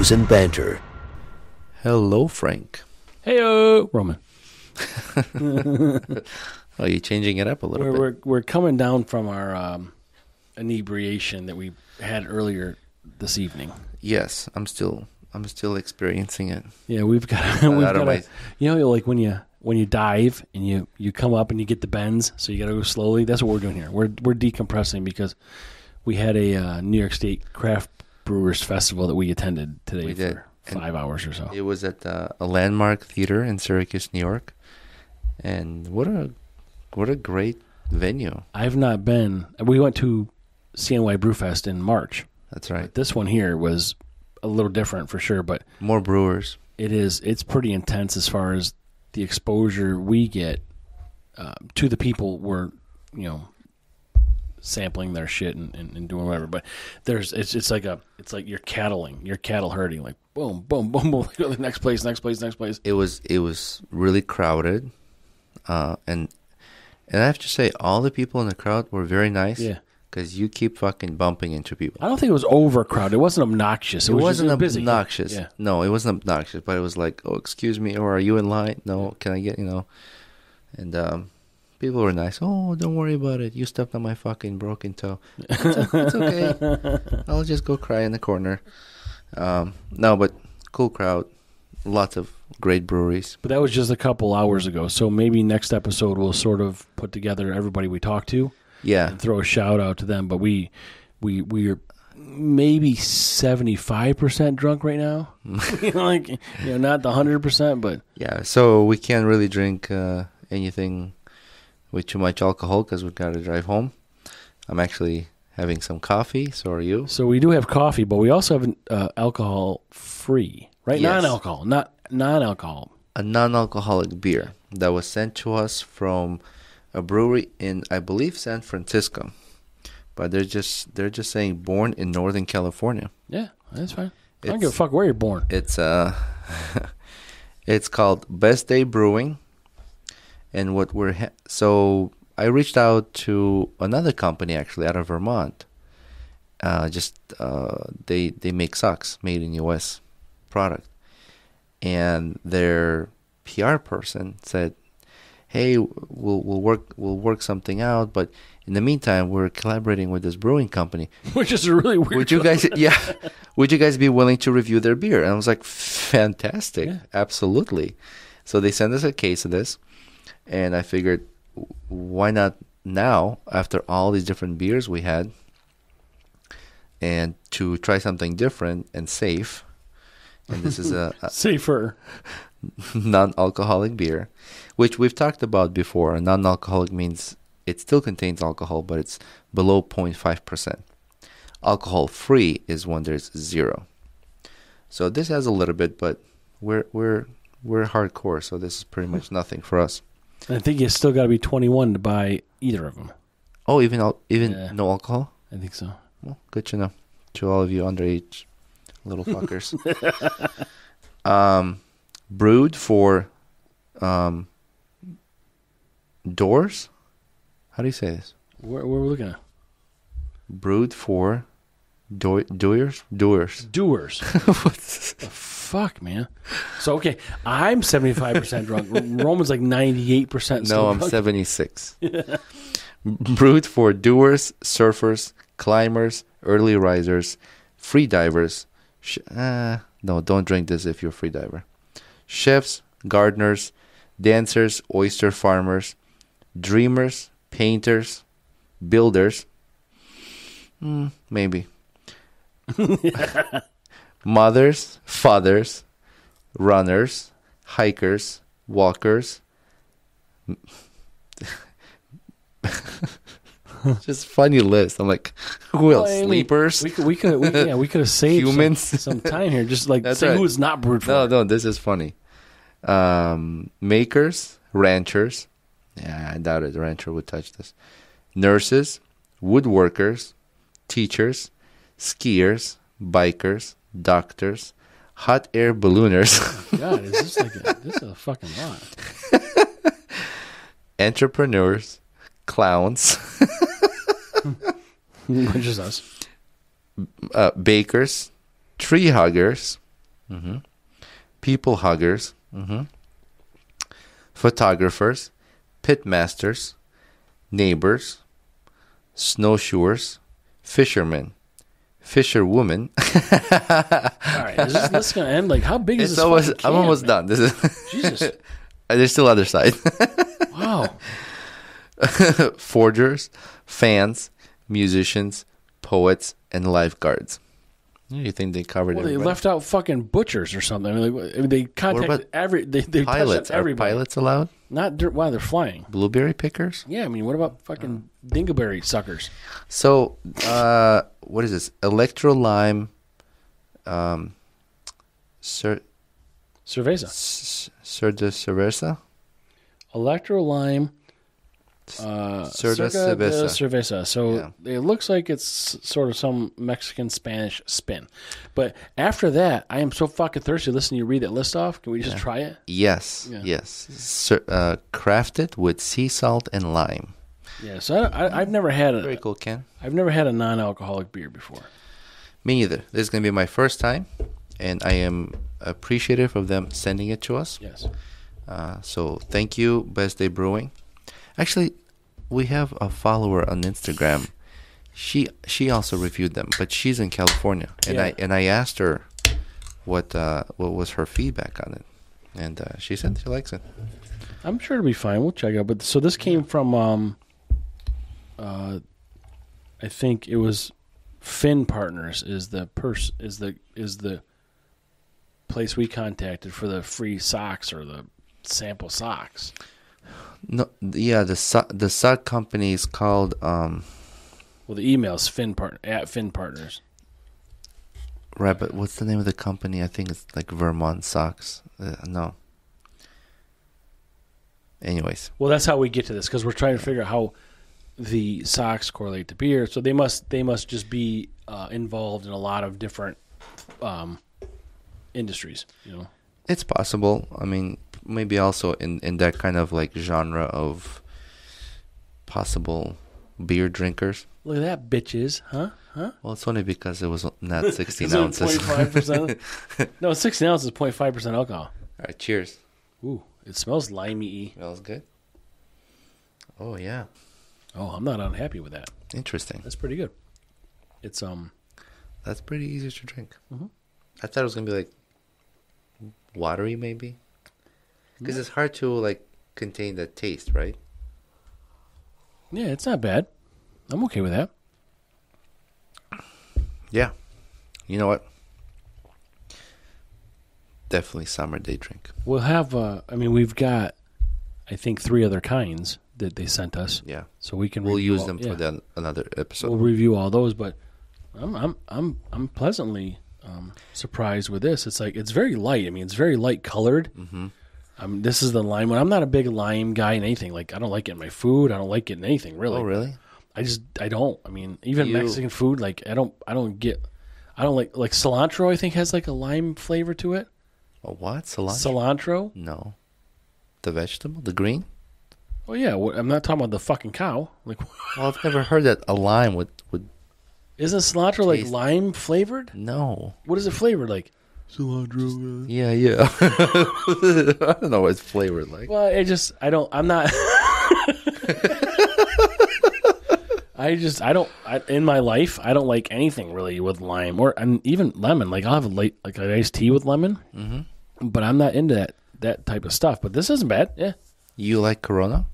Brews and Banter. Hello, Frank. Hey, Roman. Are you changing it up a little bit? We're coming down from our inebriation that we had earlier this evening. Yes, I'm still experiencing it. Yeah, we've got like when you dive and you come up and you get the bends, so you got to go slowly. That's what we're doing here. We're decompressing because we had a New York State Craft Brewers Festival that we attended today for 5 hours or so. It was at a landmark theater in Syracuse, New York, and what a great venue. I've not been. We went to CNY Brewfest in March. That's right. But this one here was a little different for sure, but more brewers. It's pretty intense as far as the exposure we get to the people we're sampling their shit and doing whatever. But it's like you're cattle herding, like boom, boom, boom, boom, go to the next place. It was really crowded, and I have to say all the people in the crowd were very nice. Yeah. Because you keep fucking bumping into people. I don't think it was overcrowded. It wasn't obnoxious. It wasn't busy. Obnoxious. Yeah. No, it wasn't obnoxious. But it was like, oh, excuse me, or are you in line? No, can I get, And people were nice. Oh, don't worry about it. You stepped on my fucking broken toe. It's okay. I'll just go cry in the corner. No, but cool crowd. Lots of great breweries. But that was just a couple hours ago. So maybe next episode we'll sort of put together everybody we talked to. Yeah, and throw a shout out to them. But we're maybe 75% drunk right now. Not the 100%, but yeah. So we can't really drink anything with too much alcohol because we've got to drive home. I'm actually having some coffee. So are you? So we do have coffee, but we also have alcohol free, right? Yes. Non-alcohol, not non-alcohol. A non-alcoholic beer that was sent to us from a brewery in, I believe, San Francisco, but they're just saying born in Northern California. Yeah, that's fine. I don't give a fuck where you're born. It's it's called Best Day Brewing, and what so I reached out to another company actually out of Vermont. They make socks made in U.S. product, and their PR person said, hey, we'll work something out, but in the meantime, we're collaborating with this brewing company, which is really weird. Would you guys be willing to review their beer? And I was like, fantastic, yeah. Absolutely. So they sent us a case of this, and I figured, why not now, after all these different beers we had, and to try something different and safe. And this is a safer non-alcoholic beer, which we've talked about before. A non-alcoholic means it still contains alcohol, but it's below 0.5%. Alcohol-free is when there's 0. So this has a little bit, but we're hardcore, so this is pretty much nothing for us. I think you still got to be 21 to buy either of them. Oh, even no alcohol? I think so. Well, good to know. To all of you underage little fuckers. Brewed for doors? How do you say this? Where are we looking at? Brewed for doers? Doers. Doers. What the fuck, man? So, okay, I'm 75% drunk. Roman's like 98% No, I'm 76. Brewed for doers, surfers, climbers, early risers, free divers. No, don't drink this if you're a free diver. Chefs, gardeners, dancers, oyster farmers, dreamers, painters, builders. Maybe. Mothers, fathers, runners, hikers, walkers. Just funny list. I'm like, who else? Sleepers. We could have saved humans. some time here. Just like That's say right. who it's not brewed for. No, this is funny. Makers, ranchers. Yeah, I doubt it. The rancher would touch this. Nurses, woodworkers, teachers, skiers, bikers, doctors, hot air ballooners. God, this is a fucking lot. Entrepreneurs, clowns. Which is us. Bakers, tree huggers, people huggers, photographers, pit masters, neighbors, snowshoers, fishermen, fisherwoman. All right, is this list going to end? Like, how big is this? I'm almost done. This is Jesus. There's still other side. Wow. Forgers, fans, musicians, poets, and lifeguards. You think they covered it? They left out fucking butchers or something. I mean, they contacted they pilots. touched everybody. Are pilots allowed? Not while they're flying. Blueberry pickers? Yeah, I mean, what about fucking dingleberry suckers? So, what is this? Electro lime, Cerveza. Cerveza? Electro lime. Cerveza. So it looks like it's sort of some Mexican Spanish spin. But after that, I am so fucking thirsty. Listen, you read that list off. Can we just try it? Yes. Crafted with sea salt and lime. Yeah. So I've never had very cool, Ken. I've never had a non-alcoholic beer before. Me neither. This is going to be my first time, and I am appreciative of them sending it to us. Yes. So thank you, Best Day Brewing. Actually, we have a follower on Instagram. She also reviewed them, but she's in California, and I asked her what was her feedback on it, and she said she likes it. I'm sure it'll be fine. We'll check it out. But so this came from I think it was Finn Partners is the place we contacted for the free socks or the sample socks. No, yeah, the sock company is called. Well, the email's Finn Partners. Right, but what's the name of the company? I think it's like Vermont Socks. No. Anyways. Well, that's how we get to this because we're trying to figure out how the socks correlate to beer. So they must just be involved in a lot of different industries. You know, it's possible. I mean, maybe also in that kind of like genre of possible beer drinkers. Look at that, bitches, huh? Well, it's only because it was not 16 ounces. 0.5%? No, 16 ounces is 0.5% alcohol. All right, cheers. Ooh, it smells limey-y. Smells good. Oh, yeah. Oh, I'm not unhappy with that. Interesting. That's pretty good. It's That's pretty easy to drink. Mm-hmm. I thought it was gonna be like watery, maybe, because it's hard to like contain the taste, right? Yeah, it's not bad. I'm okay with that. Yeah. You know what? Definitely summer day drink. We'll have. We've got, I think, 3 other kinds that they sent us. Yeah. So we can. We'll use them for another episode. We'll review all those, but I'm pleasantly surprised with this. It's like it's very light. I mean, it's very light colored. Mm-hmm. This is the lime one. I'm not a big lime guy in anything. Like I don't like it in my food. I don't like it in anything really. Oh, really? I don't. I mean, even Mexican food. Like I don't like cilantro. I think has like a lime flavor to it. Oh, what? Cilantro? No. The vegetable? The green? Oh, yeah. I'm not talking about the fucking cow. Like, well, I've never heard that a lime would isn't cilantro like lime flavored? No. What is it flavored like? Cilantro. Yeah. I don't know what it's flavored like. Well, I'm not. In my life, I don't like anything really with lime and even lemon. Like I'll have an iced tea with lemon, but I'm not into that type of stuff. But this isn't bad. Yeah. You like Corona?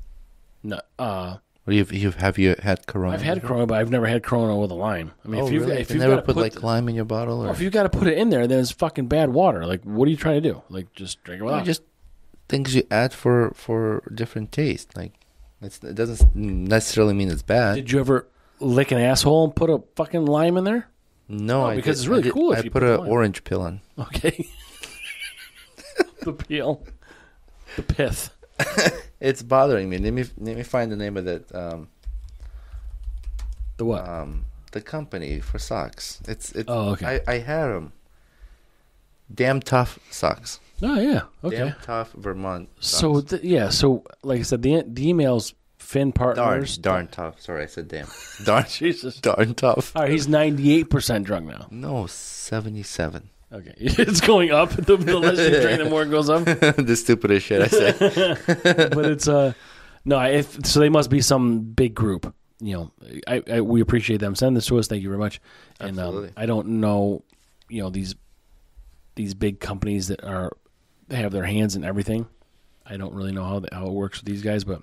No. Have you had Corona? I've had Corona, but I've never had Corona with a lime. I mean, if you never put like lime in your bottle, or if you got to put it in there, then it's fucking bad water. Like, what are you trying to do? Like, just drink it without. Just things you add for different taste. Like, it doesn't necessarily mean it's bad. Did you ever lick an asshole and put a fucking lime in there? No, because it's really cool if you put an orange peel on. Okay. The peel. The pith. It's bothering me. Let me find the name of that. The what? The company for socks. It's. Oh, okay. I had them. Damn Tuff socks. Oh yeah. Okay. Damn Tuff Vermont. Socks. So like I said, the email's Finn Partners. Darn tough. Sorry, I said damn. Darn Jesus. Darn tough. All right, he's 98% drunk now. No, 77. Okay, it's going up. The less you drink, the more it goes up. The stupidest shit I say. But it's no. So they must be some big group. We appreciate them sending this to us. Thank you very much. And I don't know, these big companies that have their hands in everything. I don't really know how it works with these guys, but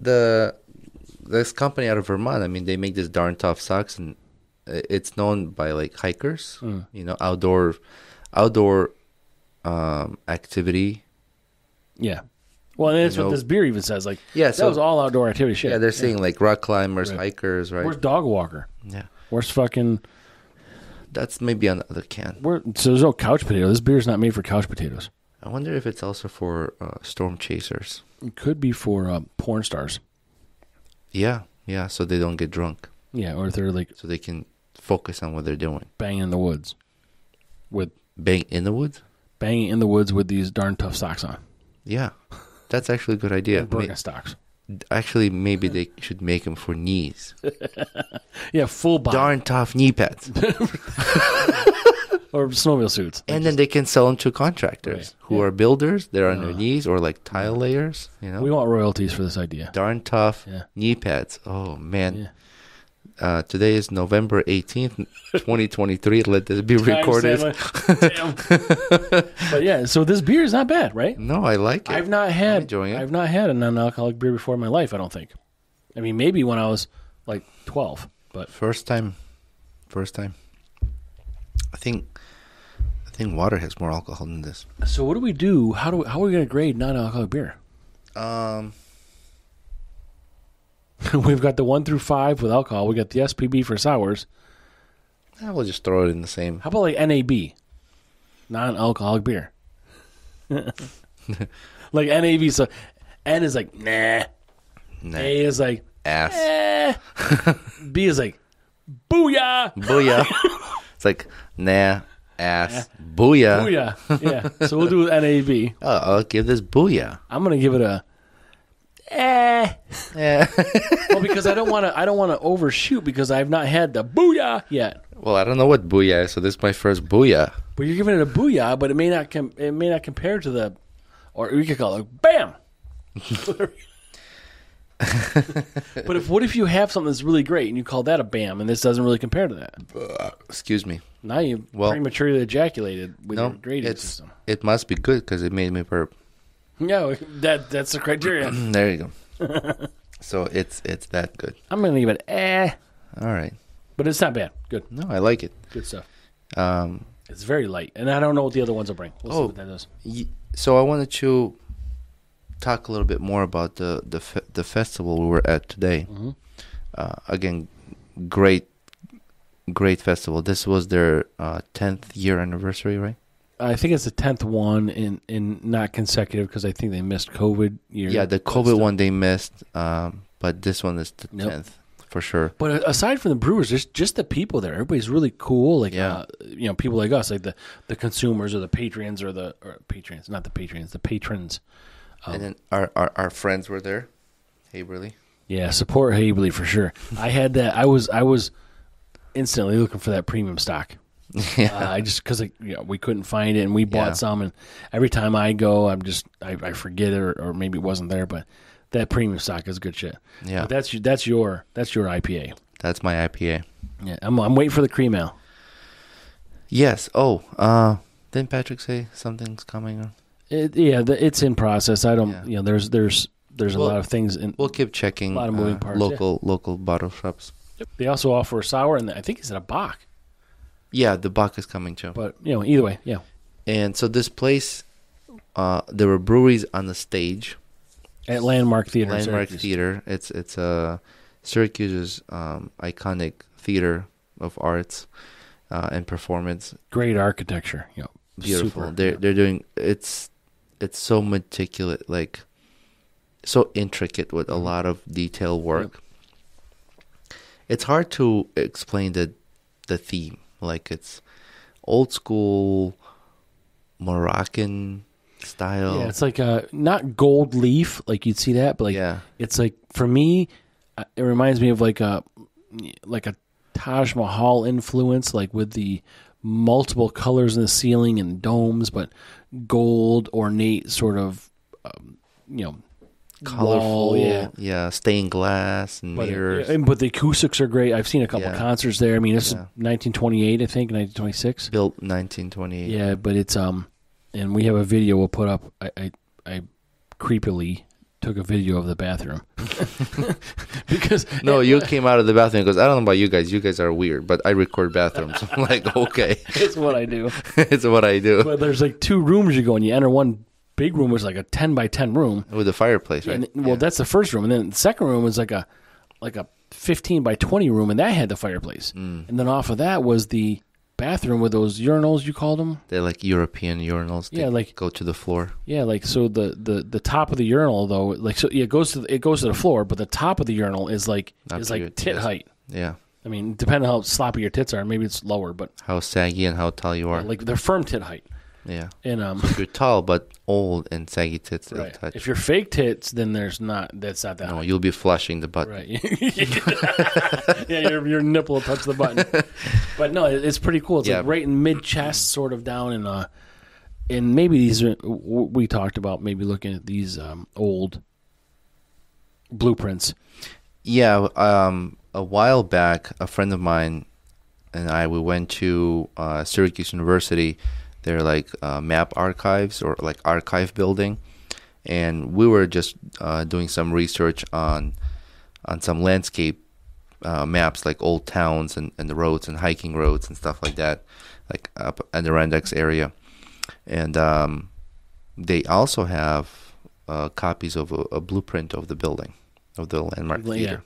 this company out of Vermont, I mean, they make this darn tough socks, and it's known by like hikers, outdoor activity. Yeah. Well, and that's what this beer even says. Like, that was all outdoor activity shit. Yeah, they're saying like rock climbers, hikers, right? Where's dog walker? Yeah. Where's fucking... That's maybe on the other can. So there's no couch potato. This beer's not made for couch potatoes. I wonder if it's also for storm chasers. It could be for porn stars. Yeah, so they don't get drunk. Yeah, or if they're like... So they can focus on what they're doing. Banging in the woods. Bang in the woods? Banging in the woods with these darn tough socks on. Yeah, that's actually a good idea. Birkenstocks. Actually, maybe they should make them for knees. Yeah, full body. Darn tough knee pads. Or snowmobile suits. And then they can sell them to contractors who are builders. They're on their knees, or like tile layers. We want royalties for this idea. Darn tough knee pads. Oh, man. Yeah. Today is November 18th, 2023. Let this be recorded. Damn. But yeah, so this beer is not bad, right? No, I like it. I'm enjoying it. I've not had a non-alcoholic beer before in my life, I don't think. I mean, maybe when I was like 12, but first time. I think water has more alcohol than this. So what do we do? How are we going to grade non-alcoholic beer? We've got the 1 through 5 with alcohol. We got the SPB for sours. We'll just throw it in the same. How about like NAB, non-alcoholic beer? Like NAB. So N is like nah. A is like ass. B is like booyah. Booyah. It's like nah, ass, booyah. Booyah. Yeah. So we'll do NAB. I'll give this booyah. I'm gonna give it a. Well, because I don't want to overshoot because I've not had the booyah yet. Well, I don't know what booyah is, so this is my first booyah. But you're giving it a booyah, but it may not compare to the, or we could call it bam. But what if you have something that's really great and you call that a bam, and this doesn't really compare to that? Excuse me. Now you prematurely ejaculated with your grading system. It must be good because it made me burp. No, that's the criteria. There you go. So it's that good. I'm gonna leave it. All right, but it's not bad. Good. No, I like it. Good stuff. It's very light, and I don't know what the other ones will bring. We'll see what that is. So I wanted to talk a little bit more about the festival we were at today. Mm-hmm. Again, great festival. This was their 10th year anniversary, right? I think it's the 10th one in not consecutive because I think they missed COVID year. Yeah, the COVID one they missed, but this one is the 10th for sure. But aside from the brewers, there's just the people there. Everybody's really cool. Like people like us, like the consumers or the patrons or patrons, not the patrons, the patrons. And then our friends were there. Haverly. Yeah, support Haverly for sure. I had that. I was instantly looking for that premium stock. Yeah, just because we couldn't find it, and we bought some, and every time I go, I forget it, or maybe it wasn't there. But that premium stock is good shit. Yeah, but that's your IPA. That's my IPA. Yeah, I'm waiting for the cream ale. Yes. Oh, didn't Patrick say something's coming? It's in process. I don't. Yeah. There's a lot of things. We'll keep checking. A lot of moving parts. Local bottle shops. Yep. They also offer a sour, and I think it's in a Bach. Yeah, the Bach is coming too. But either way, yeah. And so this place, there were breweries on the stage at Landmark Theater. Theater. It's Syracuse's iconic theater of arts and performance. Great architecture. Beautiful. Super, they're doing it's so meticulous, like so intricate with a lot of detail work. Yep. It's hard to explain the theme. Like it's old school Moroccan style. Yeah, it's like not gold leaf like you'd see that, but it's like for me, it reminds me of like a Taj Mahal influence, like with the multiple colors in the ceiling and domes, but gold, ornate sort of, colorful, wall, stained glass and mirrors. But the acoustics are great. I've seen a couple concerts there. I mean, this is 1928, I think, 1926. Built 1928. Yeah, but it's and we have a video we'll put up. I creepily took a video of the bathroom because you came out of the bathroom and goes, I don't know about you guys are weird, but I record bathrooms. I'm like, okay, it's what I do. It's what I do. But there's like 2 rooms you go and you enter. One big room was like a 10 by 10 room with a fireplace, right? And, that's the first room, and then the second room was like a 15 by 20 room, and that had the fireplace. And then off of that was the bathroom with those urinals, you called them? They're like European urinals. They like go to the floor. Yeah, like so the top of the urinal though, like so it goes to the floor, but the top of the urinal is like tit height. Yeah. I mean, depending on how sloppy your tits are, maybe it's lower, but how saggy and how tall you are. Like they're firm tit height. Yeah. And if you're tall but old and saggy tits, they'll touch. If you're fake tits, then that's not that No, high. you'll be flushing the button. Right. Yeah, your nipple will touch the button. But no, it's pretty cool. It's like right in mid chest, sort of down in and maybe these are, we talked about maybe looking at these old blueprints. Yeah, a while back, a friend of mine and we went to Syracuse University. They're like map archives or like archive building, and we were just doing some research on some landscape maps, like old towns and the roads and hiking roads and stuff like that, like up Adirondacks area. And they also have copies of a blueprint of the building, of the landmark theater.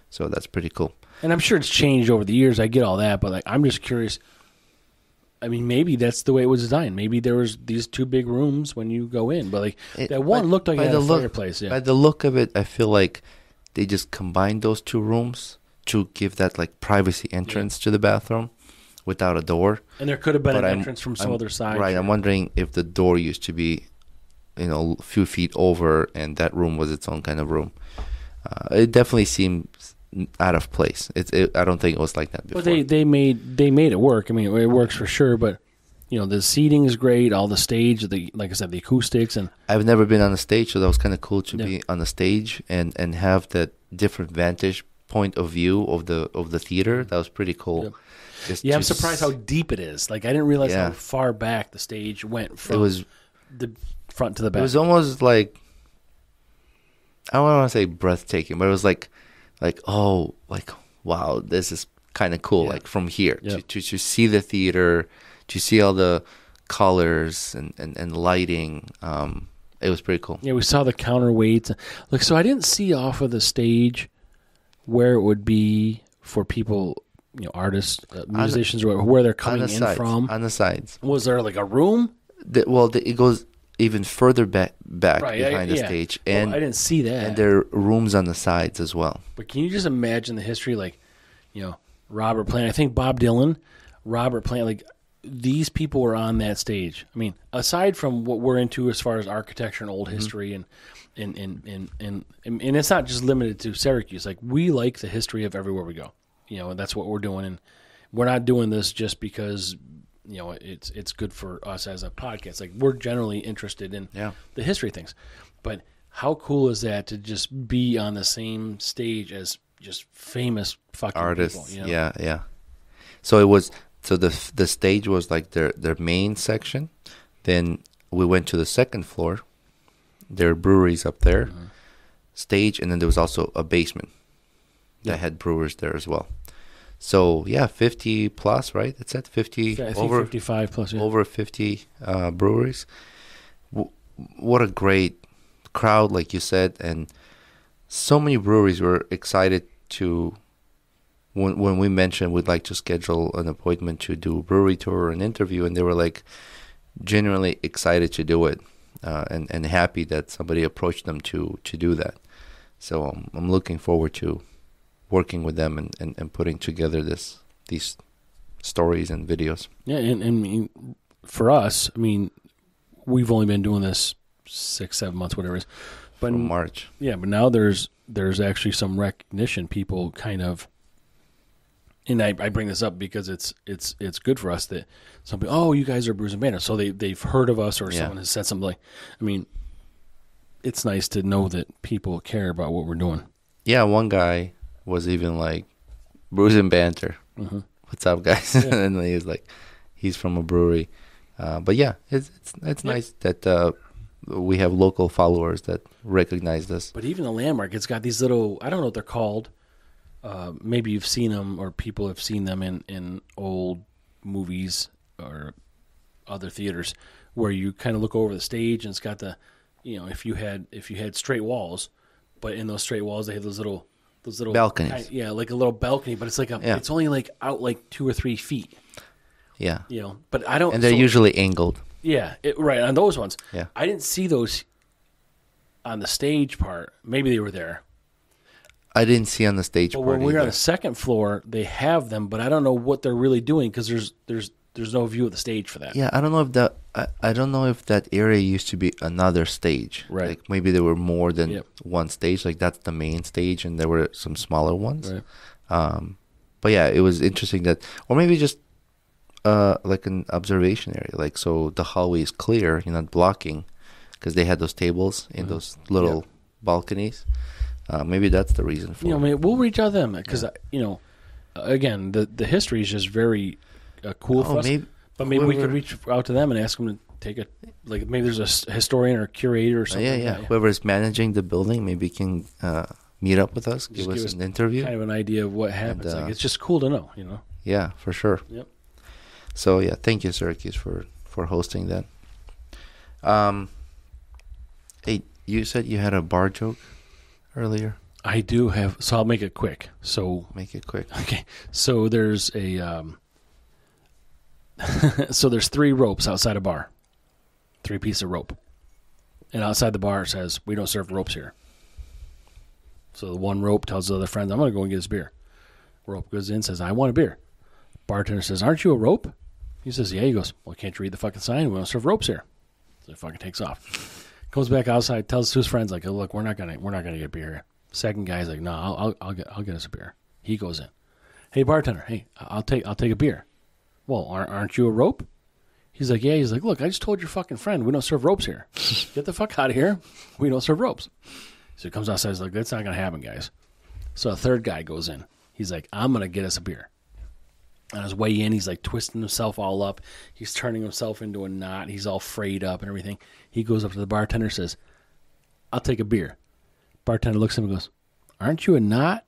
So that's pretty cool. And I'm sure it's changed over the years. I get all that, but like I'm just curious. I mean, maybe that's the way it was designed. Maybe there was these 2 big rooms when you go in, but like that one looked like it had a fireplace. Yeah. By the look of it, I feel like they just combined those 2 rooms to give that like privacy entrance to the bathroom without a door. And there could have been an entrance from some other side. Right. I'm wondering if the door used to be, a few feet over, and that room was its own kind of room. It definitely seems out of place. I don't think it was like that before. Well, they made it work. I mean, it works for sure. But the seating is great. All the stage, like I said, the acoustics, and I've never been on a stage, so that was kind of cool to be on the stage and have that different vantage point of view of the theater. That was pretty cool. Yeah, I'm surprised how deep it is. Like I didn't realize how far back the stage went from the front to the back. It was almost like, I don't want to say breathtaking, but it was like wow, this is kind of cool. Like from here to see the theater, to see all the colors and lighting. It was pretty cool. Yeah, we saw the counterweights. Look, so I didn't see off of the stage where it would be for people, artists, musicians, where they're coming in from. On the sides. Was there like a room? It goes even further back behind the stage, and I didn't see that. And there are rooms on the sides as well. But can you just imagine the history, like, Robert Plant? I think Bob Dylan, Robert Plant, like these people were on that stage. I mean, aside from what we're into as far as architecture and old history, and it's not just limited to Syracuse. Like we like the history of everywhere we go. And that's what we're doing, and we're not doing this just because. It's good for us as a podcast. Like we're generally interested in the history things, but how cool is that to just be on the same stage as just famous fucking artists? People, Yeah. So the stage was like their main section. Then we went to the second floor. There are breweries up there, stage, and then there was also a basement that had brewers there as well. So 50 plus, right? It said 50. I think 55 plus. Yeah. Over 50 breweries. What a great crowd, like you said, and so many breweries were excited to. When we mentioned we'd like to schedule an appointment to do a brewery tour or an interview, and they were like genuinely excited to do it, and happy that somebody approached them to do that. So I'm looking forward to working with them and putting together these stories and videos. Yeah, and for us, I mean, we've only been doing this 6-7 months, whatever it is. But from March. Yeah, but now there's actually some recognition. People kind of And I bring this up because it's good for us that some people, you guys are Brews and Banter. So they've heard of us or someone has said something like, I mean, it's nice to know that people care about what we're doing. Yeah, one guy was even like, Brews and Banter. Mm-hmm. What's up, guys? Yeah. And he was like, he's from a brewery. But yeah, it's nice that we have local followers that recognize us. But even the landmark, it's got these little, I don't know what they're called. Maybe you've seen them or people have seen them in old movies or other theaters where you kind of look over the stage and it's got the, if you had straight walls, but in those straight walls they have those little balconies. Like a little balcony, but it's like it's only like out like 2 or 3 feet. Yeah. But I don't. And they're usually angled. Yeah, right, on those ones. Yeah. I didn't see those on the stage part. Maybe they were there. I didn't see on the stage part. When we're on the second floor, they have them, but I don't know what they're really doing because there's no view of the stage for that. Yeah, I don't know if that area used to be another stage. Right. Like maybe there were more than one stage. Like that's the main stage, and there were some smaller ones. Right. But yeah, it was interesting that, or maybe just like an observation area. Like so, the hallway is clear. You're not blocking because they had those tables in those little balconies. Maybe that's the reason for it. We'll reach out to them because again, the history is just very cool for us. Maybe we could reach out to them and ask them to take maybe there's a historian or curator or something. Yeah. Whoever is managing the building maybe can meet up with us, give us an interview. Kind of an idea of what happens. It's just cool to know, Yeah, for sure. Yep. So, thank you, Syracuse, for hosting that. Hey, you said you had a bar joke earlier? I do have, so I'll make it quick. Make it quick. Okay. So there's there's 3 ropes outside a bar. 3 pieces of rope. And outside the bar it says, "We don't serve ropes here." So the one rope tells the other friend, "I'm going to go and get his beer." Rope goes in, says, "I want a beer." Bartender says, "Aren't you a rope?" He says, "Yeah." He goes, "Well, can't you read the fucking sign? We don't serve ropes here." So he fucking takes off. Goes back outside, tells to his friends, like, "Oh, look, we're not gonna get beer here." Second guy's like, "No, I'll get us a beer." He goes in. "Hey, bartender, hey, I'll take a beer." "Well, aren't you a rope?" He's like, "Yeah." He's like, "Look, I just told your fucking friend we don't serve ropes here. Get the fuck out of here. We don't serve ropes." So he comes outside. He's like, "That's not gonna happen, guys." So a third guy goes in. He's like, "I'm gonna get us a beer." On his way in, he's like twisting himself all up. He's turning himself into a knot. He's all frayed up and everything. He goes up to the bartender and says, "I'll take a beer." Bartender looks at him and goes, "Aren't you a knot?"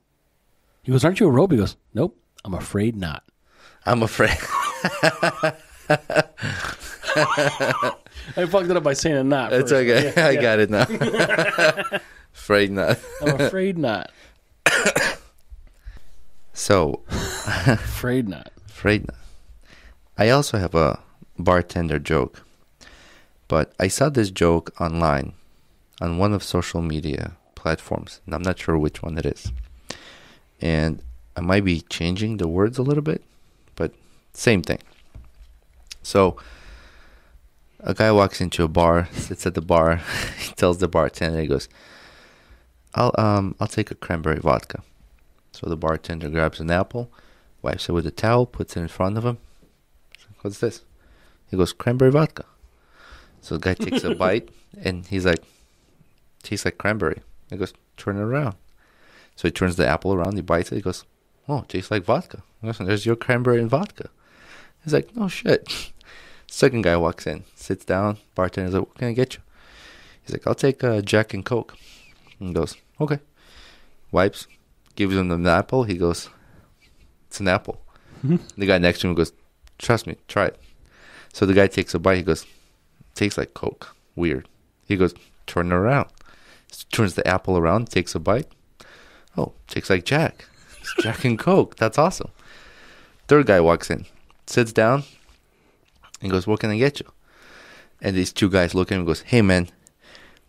He goes, "Aren't you a rope?" He goes, "Nope, I'm afraid not." I'm afraid. I fucked it up by saying a knot. That's first. okay. I got it now. Afraid not. I'm afraid not. So. Afraid not. Afraid not. I also have a bartender joke. But I saw this joke online on one of social media platforms. And I'm not sure which one it is. And I might be changing the words a little bit. But same thing. So a guy walks into a bar, sits at the bar. He tells the bartender, he goes, I'll take a cranberry vodka. So the bartender grabs an apple, wipes it with a towel, puts it in front of him. "What's this?" He goes, "Cranberry vodka." So the guy takes a bite, and he's like, "Tastes like cranberry." He goes, "Turn it around." So he turns the apple around, he bites it, he goes, "Oh, tastes like vodka." He goes, "There's your cranberry and vodka." He's like, "No shit." Second guy walks in, sits down, bartender's like, "What can I get you?" He's like, "I'll take a Jack and Coke." And he goes, "Okay." Wipes, gives him an apple. He goes, "It's an apple." The guy next to him goes, "Trust me, try it." So the guy takes a bite. He goes, "Tastes like Coke. Weird." He goes, "Turn it around." Turns the apple around, takes a bite. "Oh, tastes like Jack. It's Jack and Coke. That's awesome." Third guy walks in, sits down, and goes, "What can I get you?" And these 2 guys look at him and goes, "Hey, man,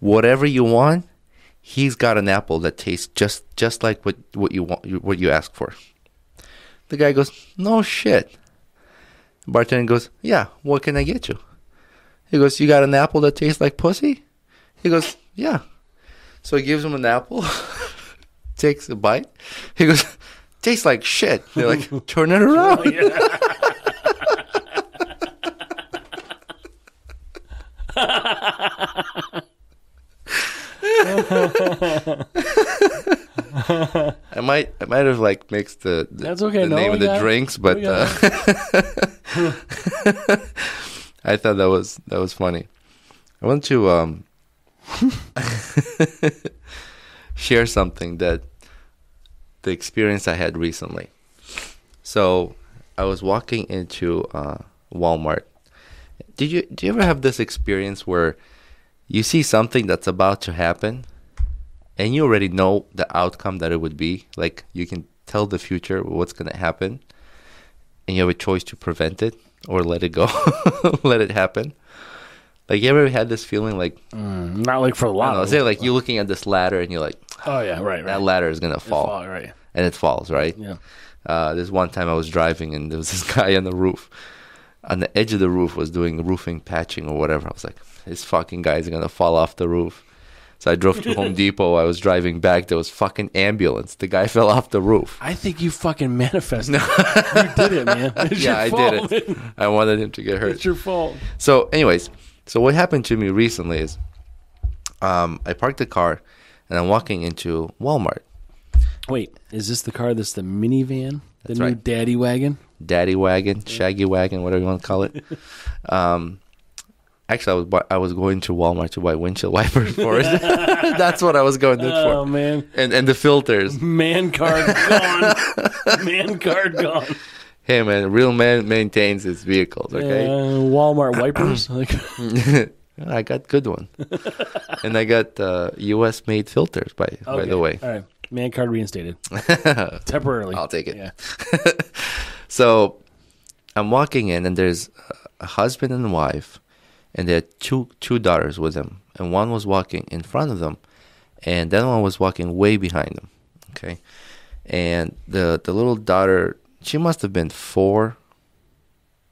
whatever you want, he's got an apple that tastes just like what you want, what you asked for." The guy goes, "No shit." The bartender goes, "Yeah, what can I get you?" He goes, "You got an apple that tastes like pussy?" He goes, "Yeah." So he gives him an apple, takes a bite. He goes, tastes like shit. They're like, turn it around. I might have like mixed the That's okay. the name of the drinks, but I thought that was funny. I want to share something that the experience I had recently. So I was walking into Walmart. Do you ever have this experience where you see something that's about to happen and you already know the outcome that it would be? Like you can tell the future what's going to happen and you have a choice to prevent it or let it go, let it happen. Like you ever had this feeling like... not like for a lot. Say like you're looking at this ladder and you're like... Oh yeah, right. That ladder is going to fall. Right. And it falls, right? Yeah. This one time I was driving and there was this guy on the roof. On the edge of the roof was doing roofing, patching or whatever. I was like, this fucking guy is going to fall off the roof. So I drove to Home Depot. I was driving back. There was fucking ambulance. The guy fell off the roof. I think you fucking manifested. You did it, man. It's your fault, did it. I wanted him to get hurt. It's your fault. So anyways, so what happened to me recently is I parked the car and I'm walking into Walmart. Wait, is this the car that's the minivan? That's the new right. daddy wagon? Daddy wagon, shaggy wagon, whatever you want to call it. Actually, I was going to Walmart to buy windshield wipers for it. That's what I was going there for. Oh, man. And the filters. Man card gone. Man card gone. Hey, man, real man maintains his vehicles, okay? Walmart wipers. I got good one. And I got U.S.-made filters, by the way. All right. Man card reinstated. Temporarily. I'll take it. Yeah. So I'm walking in, and there's a husband and wife, and they had two daughters with them. And one was walking in front of them, and the other one was walking way behind them. Okay? And the little daughter, she must have been 4,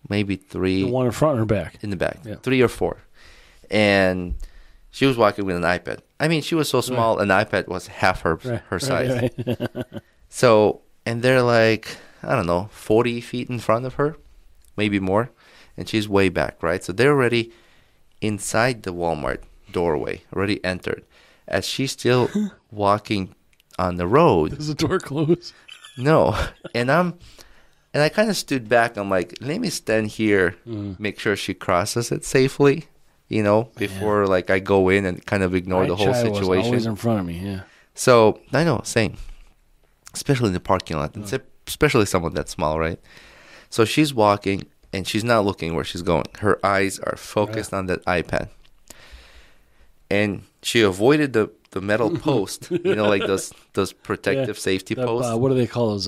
maybe 3. The one in front or back? In the back. Yeah. 3 or 4. And she was walking with an iPad. I mean, she was so small, an iPad was half her size. Right. So, and they're like, I don't know, 40 feet in front of her, maybe more. And she's way back, right? So they're already inside the Walmart doorway, already entered. As she's still walking on the road. Does the door close? No. And I kind of stood back. I'm like, let me stand here, make sure she crosses it safely. You know, before like I go in and kind of ignore the whole situation. Was always in front of me, yeah. So I know, same, especially in the parking lot, especially someone that small, right? So she's walking and she's not looking where she's going. Her eyes are focused on that iPad, and she avoided the metal post, you know, like those protective safety posts. What do they call those?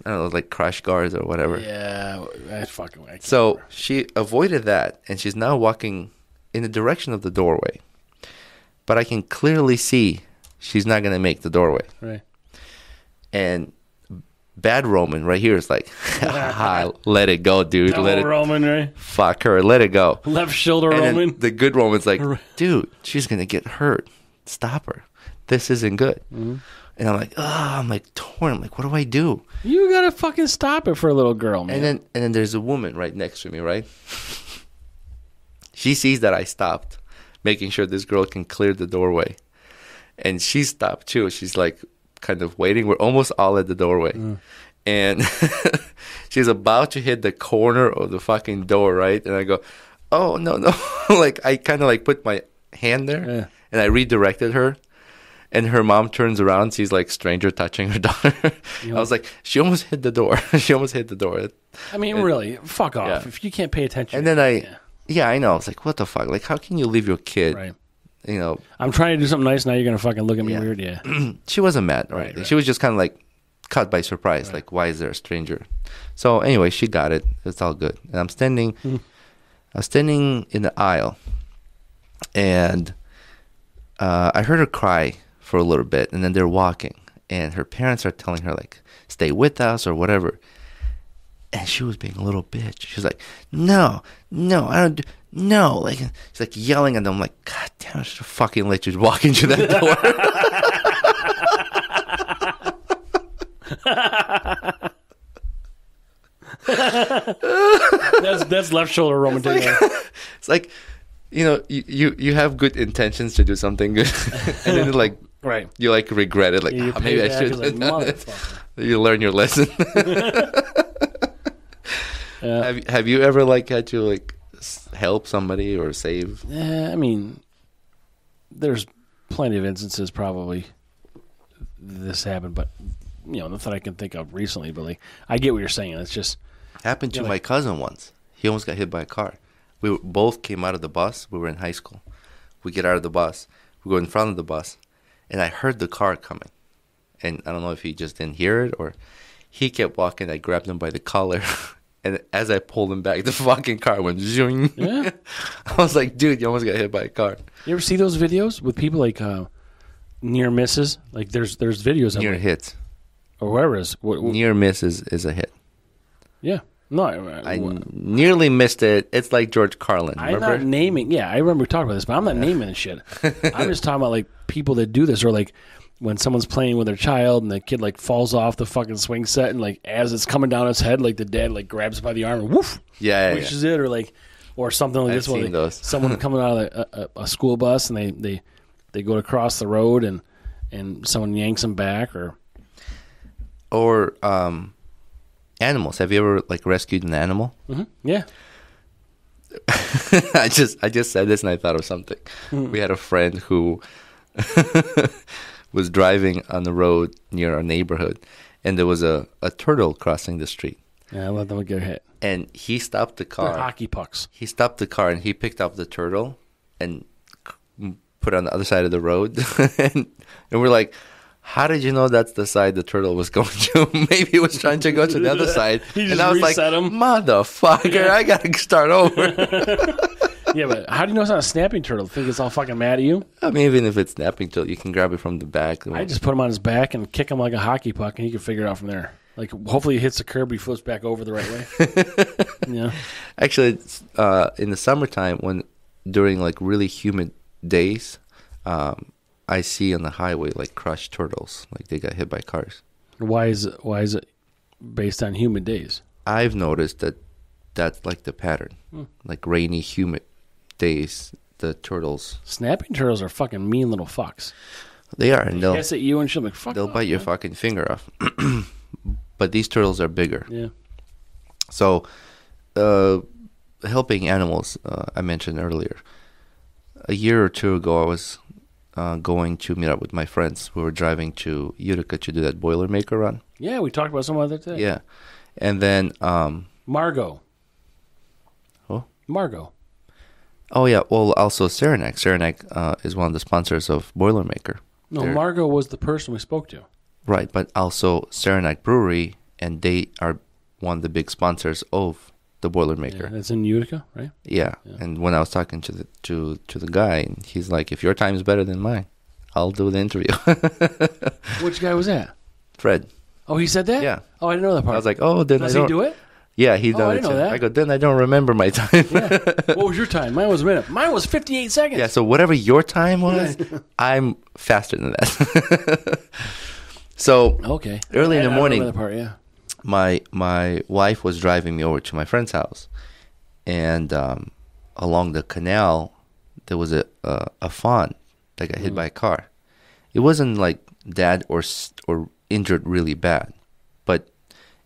I don't know, like crash guards or whatever. Yeah, I fucking. So she avoided that, and she's now walking in the direction of the doorway. But I can clearly see she's not going to make the doorway. Right. And bad Roman right here is like, let it go, dude. Double Roman, right? Fuck her, let it go. Left shoulder and Roman. The good Roman's like, dude, she's going to get hurt. Stop her. This isn't good. Mm-hmm. And I'm like torn. I'm like, what do I do? You gotta fucking stop it for a little girl, man. And then there's a woman right next to me, right? She sees that I stopped, making sure this girl can clear the doorway. And she stopped too. She's like kind of waiting. We're almost all at the doorway. And she's about to hit the corner of the fucking door, right? And I go, oh, no. Like I kind of like put my hand there and I redirected her. And her mom turns around, sees like stranger touching her daughter. I was like, she almost hit the door. I mean, really, fuck off. Yeah. If you can't pay attention. And then I know. I was like, what the fuck? Like, how can you leave your kid? Right. You know. I'm trying to do something nice. Now you're going to fucking look at me weird. Yeah. She wasn't mad. Right. She was just kind of like caught by surprise. Right. Like, why is there a stranger? So anyway, she got it. It's all good. And I'm standing in the aisle. And I heard her cry for a little bit, and then they're walking, and her parents are telling her like, stay with us or whatever, and she was being a little bitch. She's like, no, I don't do, no, like, she's like yelling at them. I'm like, god damn, I should have fucking let you walk into that door. That's left shoulder romantic. It's like, you have good intentions to do something good, and then like right, you like regret it. Like maybe I should. Like, you learn your lesson. Have you ever like had to like help somebody or save? Yeah, I mean, there's plenty of instances probably this happened, but nothing I can think of recently. But like, I get what you're saying. It's just happened to my cousin once. He almost got hit by a car. We both came out of the bus. We were in high school. We get out of the bus. We go in front of the bus, and I heard the car coming. And I don't know if he just didn't hear it or he kept walking. I grabbed him by the collar. And as I pulled him back, the fucking car went zoom. Yeah. I was like, dude, you almost got hit by a car. You ever see those videos with people like near misses? Like there's videos of near hits. Or wherever it is. Near miss is a hit. Yeah. No, I nearly missed it. It's like George Carlin. Remember? I'm not naming. Yeah, I remember we talked about this, but I'm not naming this shit. I'm just talking about like people that do this, or like when someone's playing with their child and the kid like falls off the fucking swing set, and like as it's coming down his head, like the dad like grabs it by the arm and woof, pushes it, or something like this. I've seen those. Someone coming out of a school bus and they go across the road and someone yanks them back, or animals. Have you ever like rescued an animal? Mm-hmm. Yeah. I just said this and I thought of something. Mm-hmm. We had a friend who was driving on the road near our neighborhood, and there was a turtle crossing the street. Yeah, I let them get hit. And he stopped the car. They're hockey pucks. He stopped the car and he picked up the turtle and put it on the other side of the road. and we're like, how did you know that's the side the turtle was going to? Maybe he was trying to go to the other side. And I was like, him. Motherfucker, I got to start over. Yeah, but how do you know it's not a snapping turtle? Think it's all fucking mad at you? I mean, even if it's snapping turtle, you can grab it from the back. I just put him on his back and kick him like a hockey puck, and he can figure it out from there. Like, hopefully he hits the curb, he flips back over the right way. Yeah. Actually, in the summertime, during like really humid days, I see on the highway like crushed turtles, like they got hit by cars. Why is it based on humid days? I've noticed that's like the pattern. Like rainy, humid days, the turtles. Snapping turtles are fucking mean little fucks. They are, and they'll hiss at you and shit like fuck. They'll bite your fucking finger off. But these turtles are bigger. Yeah. So, helping animals, I mentioned earlier. A year or two ago, I was going to meet up with my friends. We were driving to Utica to do that Boilermaker run. Yeah, we talked about some other day. Yeah. And then... Margot. Oh? Margot. Oh, yeah. Well, also Saranac. Saranac is one of the sponsors of Boilermaker. No, Margot was the person we spoke to. Right, but also Saranac Brewery, and they are one of the big sponsors of the Boilermaker. Yeah, it's in Utica, right? Yeah. And when I was talking to the guy, he's like, if your time is better than mine, I'll do the interview. Which guy was that? Fred. Oh, he said that? Yeah. Oh, I didn't know that part. I was like, oh, then Does he do it? Yeah, he done I didn't know that. I go, then I don't remember my time. Yeah. What was your time? Mine was a minute. Mine was 58 seconds. Yeah, so whatever your time was, I'm faster than that. So okay. Early in the morning, I remember that part, yeah. my wife was driving me over to my friend's house, and along the canal there was a fawn that got hit by a car. It wasn't like dead or injured really bad, but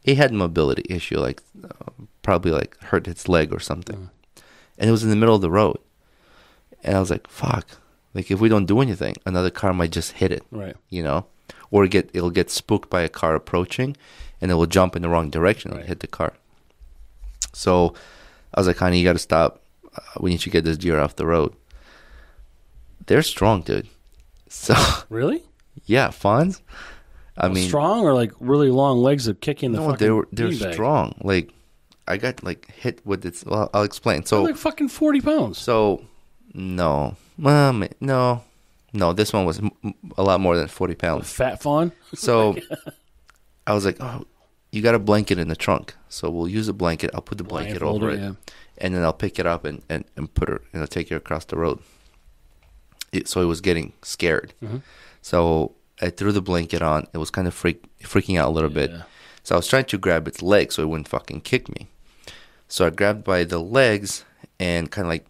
it had a mobility issue, like probably like hurt its leg or something, and it was in the middle of the road. And I was like, "Fuck! Like if we don't do anything, another car might just hit it, right? You know." Or it'll get spooked by a car approaching, and it will jump in the wrong direction and hit the car. So I was like, honey, you got to stop. We need to get this deer off the road. They're strong, dude. So really? Yeah, fawns. I mean, strong or like really long legs that kick in the fucking they're strong. Like I got like hit with this. Well, I'll explain. So they're like fucking 40 pounds. So no, no, this one was a lot more than 40 pounds. A fat fawn? So I was like, oh, you got a blanket in the trunk. So we'll use a blanket. I'll put the blanket over it. Yeah. And then I'll pick it up and put her, and I'll take her across the road. So it was getting scared. Mm-hmm. So I threw the blanket on. It was kind of freaking out a little bit. So I was trying to grab its leg so it wouldn't fucking kick me. So I grabbed by the legs and kind of like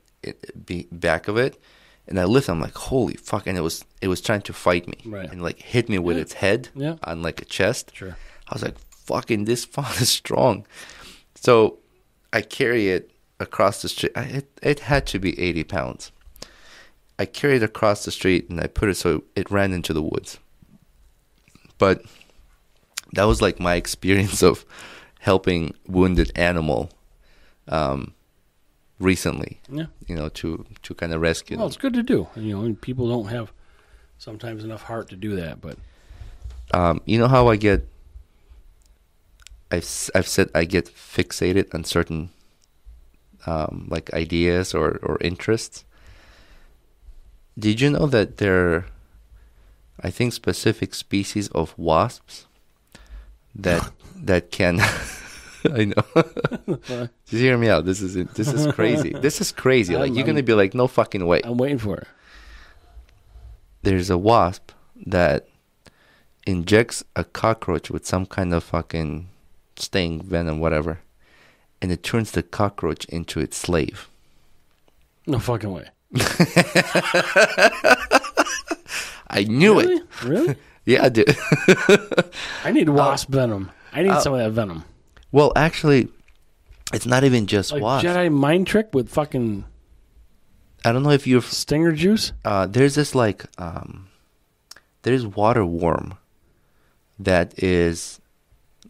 back of it, and I lifted. I'm like, holy fuck! And it was trying to fight me, and like hit me with its head on like a chest. Sure. I was like, fucking, this fawn is strong. So I carry it across the street. It had to be 80 pounds. I carried it across the street and I put it so it ran into the woods. But that was like my experience of helping wounded animal recently. Yeah. You know, to kind of rescue them. Well, it's good to do. You know, and people don't have sometimes enough heart to do that. But you know how I've said I get fixated on certain like ideas or interests. Did you know that there are, I think, specific species of wasps that can I know. Just hear me out. This is crazy. This is crazy. Like, you're gonna be like, no fucking way. I'm waiting for it. There's a wasp that injects a cockroach with some kind of fucking sting, venom, whatever, and it turns the cockroach into its slave. No fucking way. I knew it. Really? Yeah, dude. I need wasp venom. I need some of that venom. Well, actually, it's not even just like wasp. Jedi mind trick with fucking. I don't know if you've stinger juice. There's this like there's water worm that is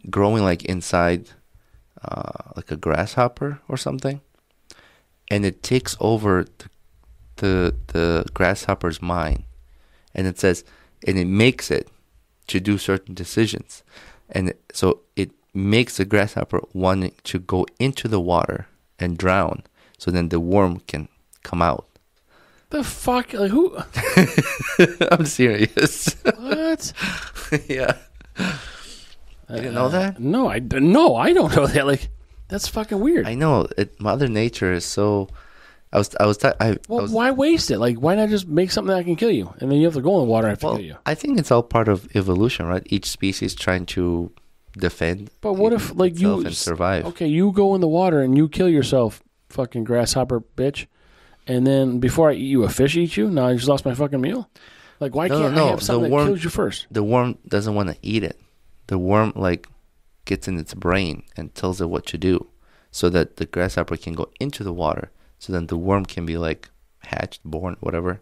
growing like inside like a grasshopper or something, and it takes over the grasshopper's mind, and it says, and it makes it to do certain decisions, and so it makes the grasshopper wanting to go into the water and drown, so then the worm can come out. The fuck? Like, who? I'm serious. What? Yeah. You didn't know that? No, I don't know that. Like, that's fucking weird. I know. Mother Nature is so. Why waste it? Like, why not just make something that can kill you, and then you have to go in the water and kill you? I think it's all part of evolution, right? Each species trying to defend. But what if, like, you and survive? Okay, you go in the water and you kill yourself, fucking grasshopper bitch, and then before I eat you, a fish eats you. Now I just lost my fucking meal. Like, why can't I have something that kills you first? The worm doesn't want to eat it. The worm like gets in its brain and tells it what to do, so that the grasshopper can go into the water. So then the worm can be like hatched, born, whatever,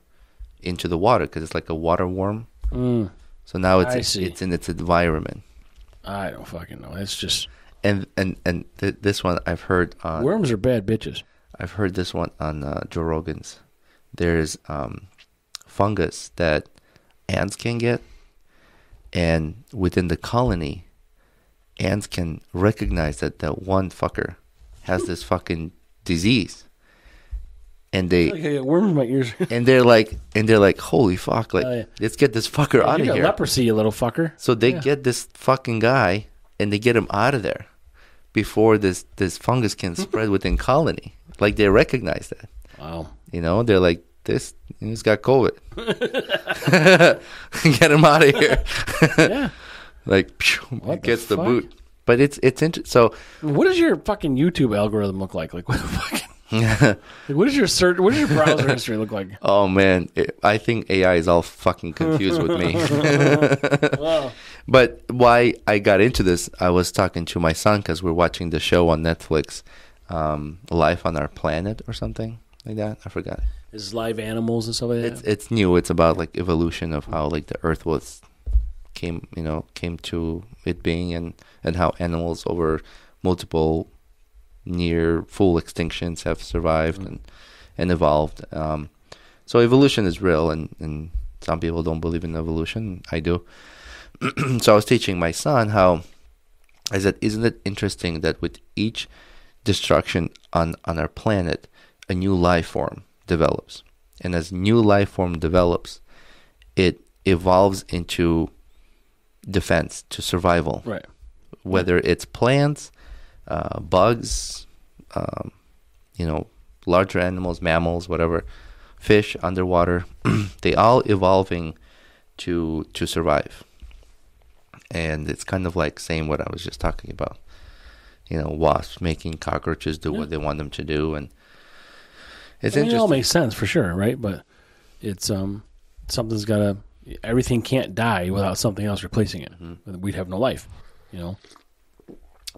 into the water, because it's like a water worm. Mm. So now it's in its environment. I don't fucking know. It's just this one I've heard on worms are bad bitches. I've heard this one on Joe Rogan's. There's fungus that ants can get, and within the colony, ants can recognize that one fucker has this fucking disease. And they I get worms in my ears. and they're like, holy fuck, like, let's get this fucker out of here. Leprosy, you little fucker. So they get this fucking guy and they get him out of there before this fungus can spread within colony. Like, they recognize that. Wow. You know, they're like, he's got COVID. Get him out of here. Yeah. Like, gets the boot. But it's interesting. So, what does your fucking YouTube algorithm look like? Like, what the fuck? Like, what does your search? What does your browser history look like? Oh man, I think AI is all fucking confused with me. Wow. But why I got into this, I was talking to my son because we're watching the show on Netflix, Life on Our Planet or something like that. I forgot. Is live animals and stuff like that? It's new. It's about like evolution of how like the Earth came to it being, and how animals over multiple near full extinctions have survived and evolved. So evolution is real, and some people don't believe in evolution. I do. So I was teaching my son how, I said, isn't it interesting that with each destruction on our planet, a new life form develops. And as new life form develops, it evolves into defense, to survival. Right. Whether it's plants, bugs, larger animals, mammals, whatever, fish underwater, they all evolving to survive. And it's kind of like saying what I was just talking about. Wasps making cockroaches do what they want them to do, and it's interesting. It all makes sense for sure, right? But it's something's gotta. Everything can't die without something else replacing it. Mm-hmm. We'd have no life,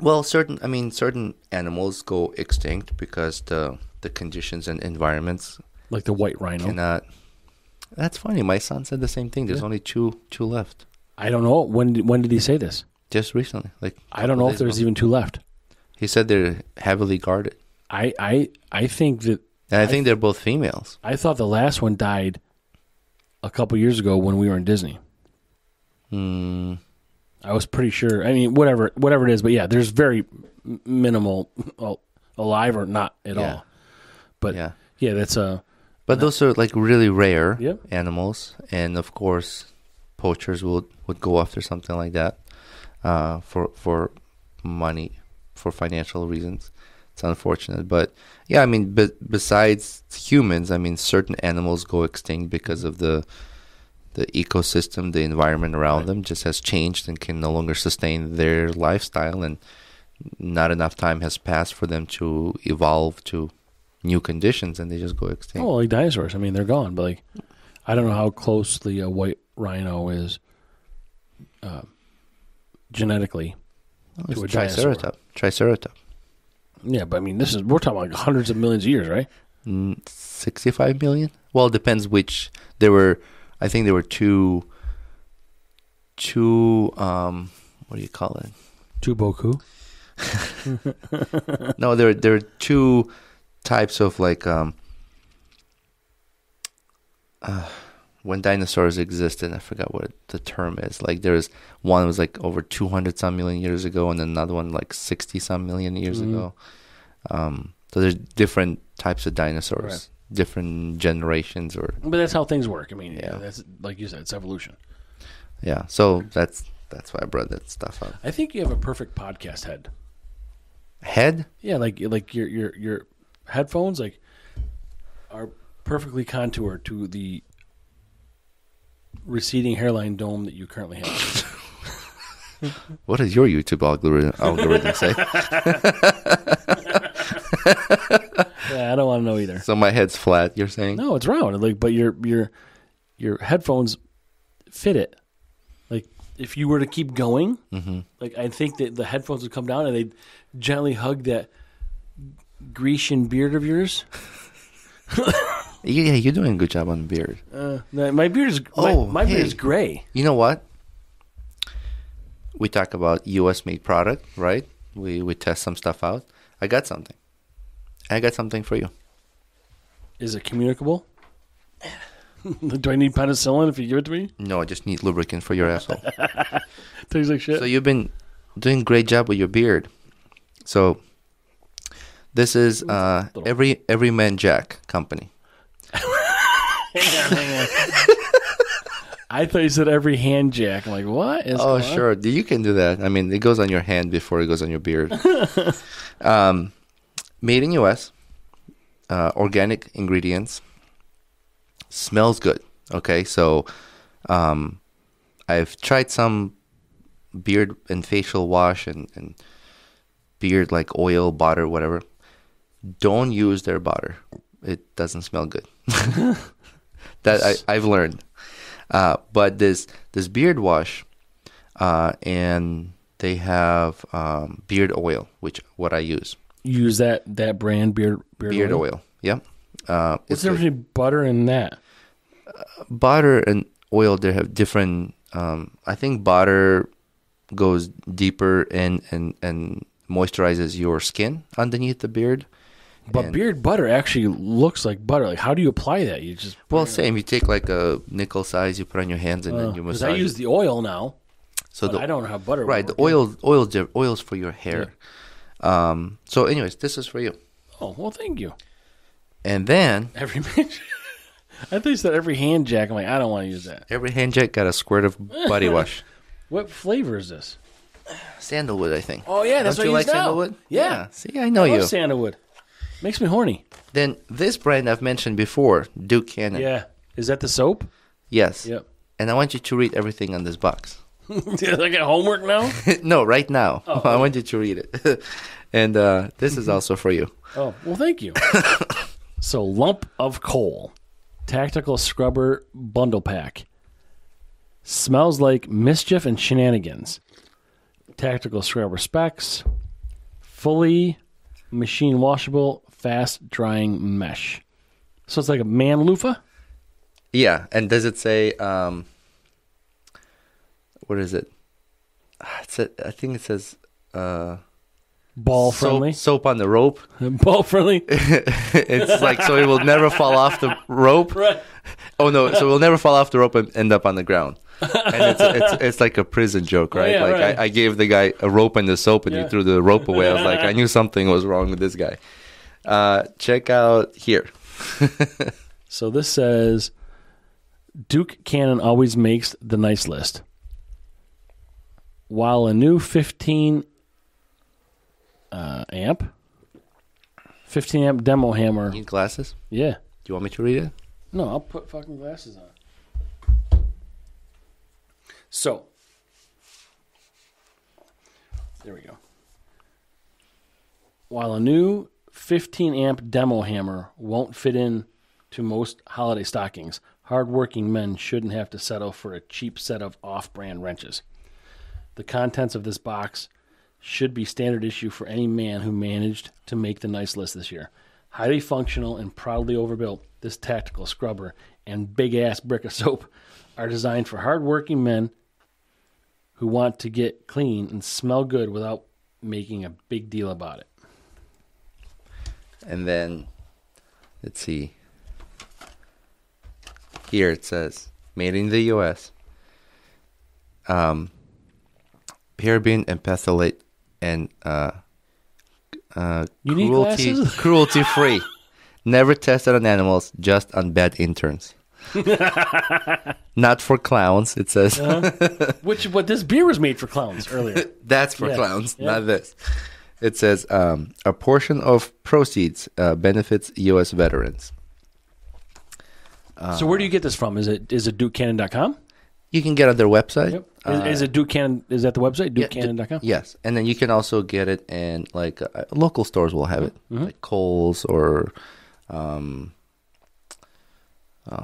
Well, certain animals go extinct because the conditions and environments, like the white rhino, cannot. That's funny. My son said the same thing. There's only two left. I don't know when did he say this? Just recently, I don't know if there's even 2 left. He said they're heavily guarded. I think that, and I think they're both females. I thought the last one died a couple years ago when we were in Disney. I was pretty sure. I mean, whatever it is, but yeah, there's very minimal alive or not at all. But yeah, that's a. But those are like really rare Yep. animals, and of course, poachers would go after something like that for money, for financial reasons. It's unfortunate, but yeah, I mean, besides humans, I mean, certain animals go extinct because of the ecosystem, the environment around them just has changed and can no longer sustain their lifestyle, and not enough time has passed for them to evolve to new conditions, and they just go extinct. Oh, like dinosaurs. I mean, they're gone, but like, I don't know how closely a white rhino is genetically to a Triceratops. Yeah, but I mean, we're talking like hundreds of millions of years, right? 65 million? Well, it depends which. I think there were two what do you call it? Two boku? No, there are two types of like when dinosaurs existed, I forgot what the term is. Like there's one was like over 200 some million years ago, and another one like 60 some million years ago. So there's different types of dinosaurs, right. Different generations, But that's how things work. I mean, that's like you said, it's evolution. Yeah, so that's why I brought that stuff up. I think you have a perfect podcast head. Head? Yeah, like your headphones like are perfectly contoured to the receding hairline dome that you currently have. What does your YouTube algorithm say? Yeah, I don't want to know either. So my head's flat, you're saying? No, it's round. Like, but your headphones fit it. Like, if you were to keep going, like I think that the headphones would come down and they'd gently hug that Grecian beard of yours. Yeah, you're doing a good job on the beard. My beard is my beard is gray. You know what? We talk about U.S. made product, right? We test some stuff out. I got something for you. Is it communicable? Do I need penicillin if you give it to me? No, I just need lubricant for your asshole. Tastes like shit. So you've been doing a great job with your beard. So this is Every Man Jack company. Hang on. I thought you said every hand jack. I'm like, what? Oh, sure. You can do that. I mean, it goes on your hand before it goes on your beard. Made in U.S., organic ingredients, smells good. Okay, so I've tried some beard and facial wash and beard like oil, butter, whatever. Don't use their butter. It doesn't smell good. That I've learned. But this beard wash, and they have beard oil, which what I use. You use that brand beard oil. Yeah. What's the difference between butter and that? Butter and oil, they have different. I think butter goes deeper and moisturizes your skin underneath the beard. But beard butter actually looks like butter. Like, how do you apply that? You just same. You take like a nickel size, you put on your hands, and then you massage. Because I use the oil now, so I don't know how butter. Right, the oil's for your hair. Yeah. So, anyways, this is for you. Oh well, thank you. And then every man. I thought you said every hand jack. I'm like, I don't want to use that. Every hand jack got a squirt of body wash. What flavor is this? Sandalwood, I think. Oh yeah, that's don't what you like now. Sandalwood? Yeah. See, I know you. I love sandalwood. Makes me horny. Then this brand I've mentioned before, Duke Cannon. Yeah. Is that the soap? Yes. Yep. and I want you to read everything on this box. I got homework now? No, right now. Oh, I want you to read it. And this is also for you. Oh, well, thank you. So, lump of coal. Tactical scrubber bundle pack. Smells like mischief and shenanigans. Tactical scrubber specs. Fully machine washable, fast drying mesh. So it's like a man loofah? Yeah, and does it say, what is it? I think it says... ball friendly? Soap on the rope. Ball friendly? It's like, so it will never fall off the rope. Right. Oh, no, so it will never fall off the rope and end up on the ground. And it's like a prison joke, right? Yeah, like right. I gave the guy a rope and the soap, and he threw the rope away. I was like, I knew something was wrong with this guy. Check out here. So this says, Duke Cannon always makes the nice list. While a new 15 amp demo hammer. Need glasses? Yeah. Do you want me to read it? No, I'll put fucking glasses on. So, there we go. While a new 15 amp demo hammer won't fit in to most holiday stockings, hardworking men shouldn't have to settle for a cheap set of off-brand wrenches. The contents of this box should be standard issue for any man who managed to make the nice list this year. Highly functional and proudly overbuilt, this tactical scrubber and big-ass brick of soap are designed for hardworking men who want to get clean and smell good without making a big deal about it. And then, let's see. Here it says, made in the U.S. Paraben and phthalate and cruelty-free. Never tested on animals, just on bad interns. Not for clowns, it says. What this beer was made for clowns earlier. That's for clowns, not this. It says a portion of proceeds benefits U.S. veterans. So where do you get this from? Is it DukeCannon.com? You can get on their website. Yep. Is it Duke Cannon? Is that the website? DukeCannon.com? Yes, and then you can also get it in like local stores will have it, like Kohl's or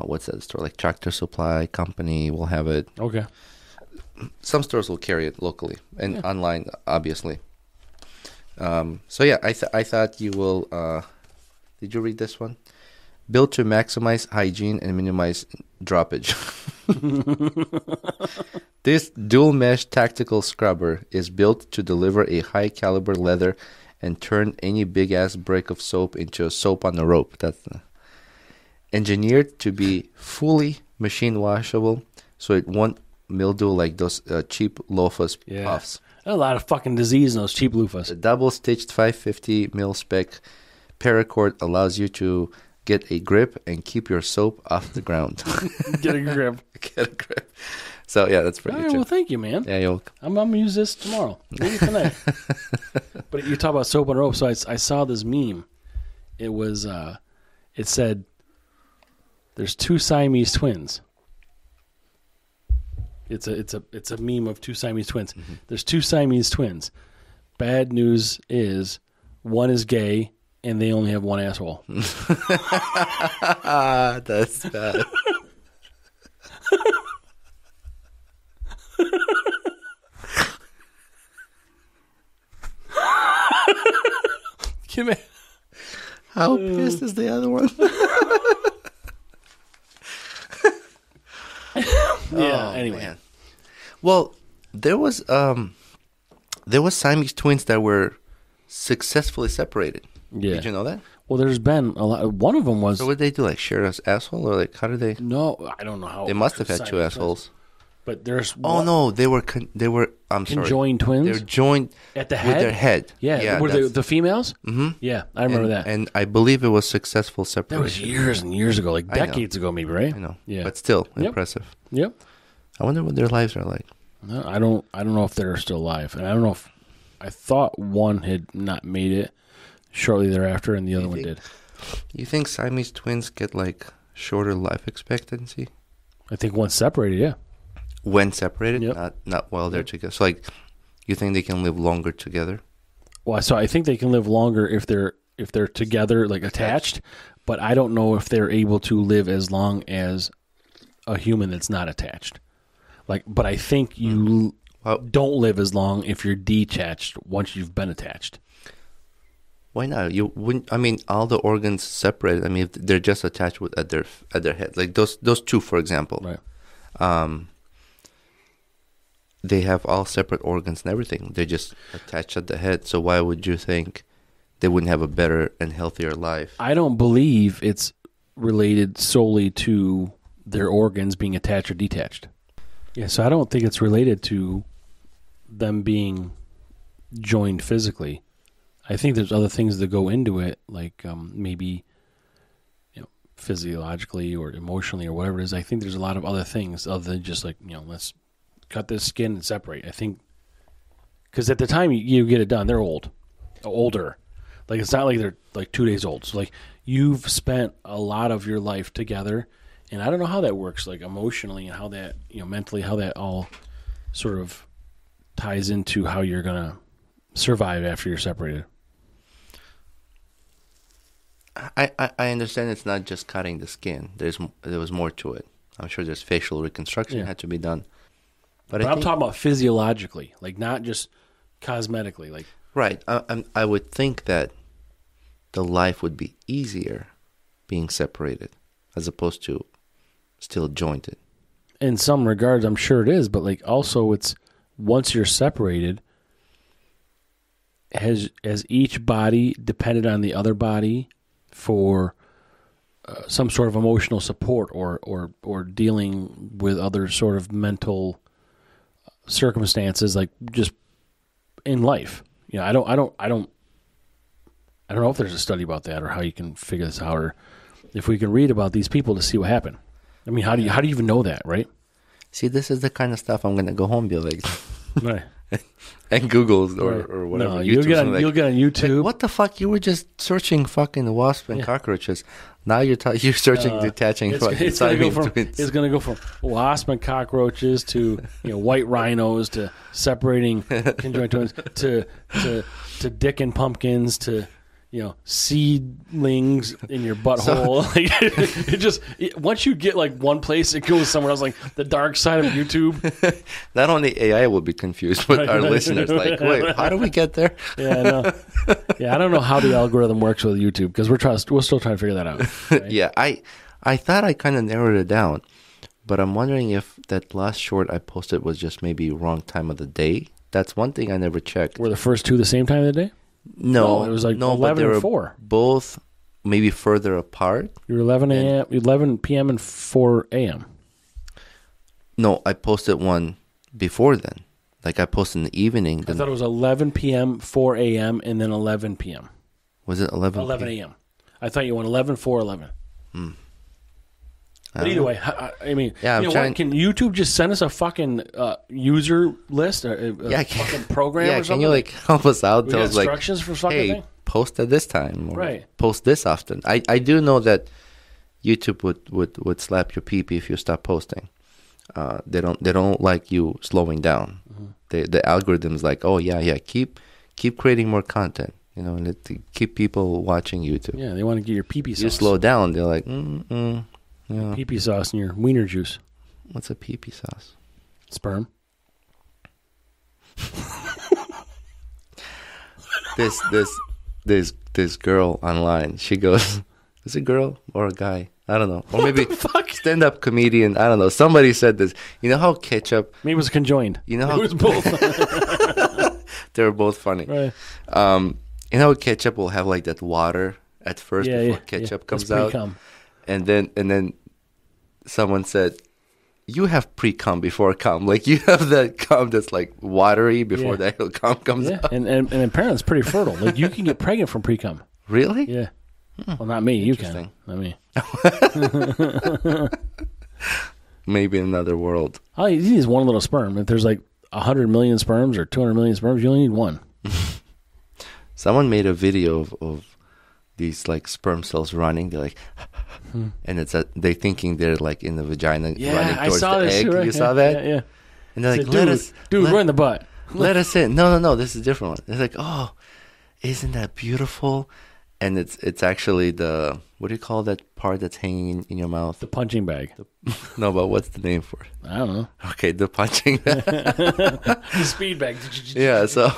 what's that store? Like Tractor Supply Company will have it. Okay. Some stores will carry it locally and online, obviously. So yeah, I thought you will. Did you read this one? Built to maximize hygiene and minimize droppage. This dual mesh tactical scrubber is built to deliver a high caliber leather and turn any big ass brick of soap into a soap on the rope. That's engineered to be fully machine washable, so it won't mildew like those cheap loafers puffs. A lot of fucking disease in those cheap loofahs. The double stitched 550 mil spec paracord allows you to get a grip and keep your soap off the ground. Get a grip. Get a grip. So, yeah, that's pretty good. Well, thank you, man. Yeah, you're welcome. I'm going to use this tomorrow. Maybe tonight. But you talk about soap on rope, so I saw this meme. It was, it said, there's two Siamese twins. It's a meme of two Siamese twins. Mm-hmm. There's two Siamese twins. Bad news is one is gay and they only have one asshole. That's bad. How pissed is the other one? Anyway. Man. Well, there was Siamese twins that were successfully separated. Yeah. Did you know that? Well, there's been a lot. One of them was. So what did they do? Like share an asshole, or like how did they? No, I don't know how. They must have had two assholes. But there's. No, they were. I'm sorry. Conjoined twins. They're joined at the head. With their head. Yeah. Were they the females? Mm-hmm. Yeah, I remember that. And I believe it was successful separation. That was years and years ago, like decades ago, maybe, right? I know. Yeah. But still impressive. Yep. I wonder what their lives are like. No, I don't know if they're still alive, and I don't know if I thought one had not made it shortly thereafter, and the other one did. You think Siamese twins get like shorter life expectancy? I think once separated, yeah. When separated, Yep. not while they're together. So, like, you think they can live longer together? Well, so I think they can live longer if they're together, like attached. But I don't know if they're able to live as long as a human that's not attached. But I think you don't live as long if you're detached once you've been attached. Why not? You wouldn't. I mean, all the organs separated. I mean, if they're just attached at their head, like those two, for example. Right. They have all separate organs and everything. They're just attached at the head. So why would you think they wouldn't have a better and healthier life? I don't believe it's related solely to their organs being attached or detached. Yeah, so I don't think it's related to them being joined physically. I think there's other things that go into it, like maybe physiologically or emotionally or whatever it is. I think there's a lot of other things other than just like, let's cut this skin and separate. I think because at the time you get it done, they're older. Like it's not like they're like 2 days old. So like you've spent a lot of your life together, and I don't know how that works, like emotionally and how that mentally, how that all sort of ties into how you're gonna survive after you're separated. I understand it's not just cutting the skin. There was more to it. I'm sure there's facial reconstruction had to be done. But I'm talking about physiologically, like not just cosmetically. Like right. I would think that the life would be easier being separated as opposed to still jointed. In some regards, I'm sure it is. But like also it's once you're separated, has each body depended on the other body for some sort of emotional support or dealing with other sort of mental circumstances, like just in life. I don't know if there's a study about that or how you can figure this out, or if we can read about these people to see what happened. I mean, how do you even know that, right? See, this is the kind of stuff I'm gonna go home and be like, right. And Google or whatever. No, you'll get on YouTube. Like, what the fuck? You were just searching fucking wasps and cockroaches. Now you're searching detaching. It's going to go from wasp and cockroaches to white rhinos to separating conjoined twins to dick and pumpkins to seedlings in your butthole. Once you get like one place, it goes somewhere else, like the dark side of YouTube. Not only AI will be confused, but our listeners like, wait, how do we get there? Yeah, I know. Yeah, I don't know how the algorithm works with YouTube because we're still trying to figure that out. Right? Yeah, I thought I kind of narrowed it down, but I'm wondering if that last short I posted was just maybe wrong time of the day. That's one thing I never checked. Were the first two the same time of the day? No, it was like 11 and 4. Both maybe further apart. You were 11 p.m. and 4 a.m. No, I posted one before then. Like I posted in the evening. I thought it was 11 p.m., 4 a.m., and then 11 p.m. Was it 11? 11 a.m. I thought you went 11, 4, 11. But either way, I mean, what, can YouTube just send us a fucking user list, a fucking program or something? Can you like help us out? Tell us instructions for fucking hey, thing? Post at this time, or right? Post this often. I do know that YouTube would slap your pee-pee if you stop posting. They don't like you slowing down. Mm-hmm. The algorithm's like, oh yeah, keep creating more content. And keep people watching YouTube. Yeah, they want to get your pee-pee sauce. You slow down, they're like, Yeah. Pee-pee sauce in your wiener juice. What's a pee-pee sauce? Sperm. This girl online, she goes, is it a girl or a guy? I don't know. Or maybe stand-up comedian. I don't know. Somebody said this. You know how ketchup... Maybe it was conjoined. You know how... It was both. They were both funny. Right. You know how ketchup will have like that water at first before ketchup comes out? Pre-cum. And then someone said, you have pre-cum before cum. Like you have that cum that's like watery before the actual cum comes out. And apparently it's pretty fertile. Like you can get pregnant from pre-cum. Really? Yeah. Well, not me. You can. Not me. Maybe in another world. All you need is one little sperm. If there's like 100 million sperms or 200 million sperms, you only need one. Someone made a video of these like sperm cells running. They're like, and they're thinking they're like in the vagina running towards the egg. Right? You saw that? Yeah. And they're like, we're in the butt. Let us in. No, this is a different one. It's like, oh, isn't that beautiful? And it's actually the, what do you call that part that's hanging in your mouth? The punching bag. No, but what's the name for it? I don't know. Okay, the punching bag. The speed bag. Yeah, so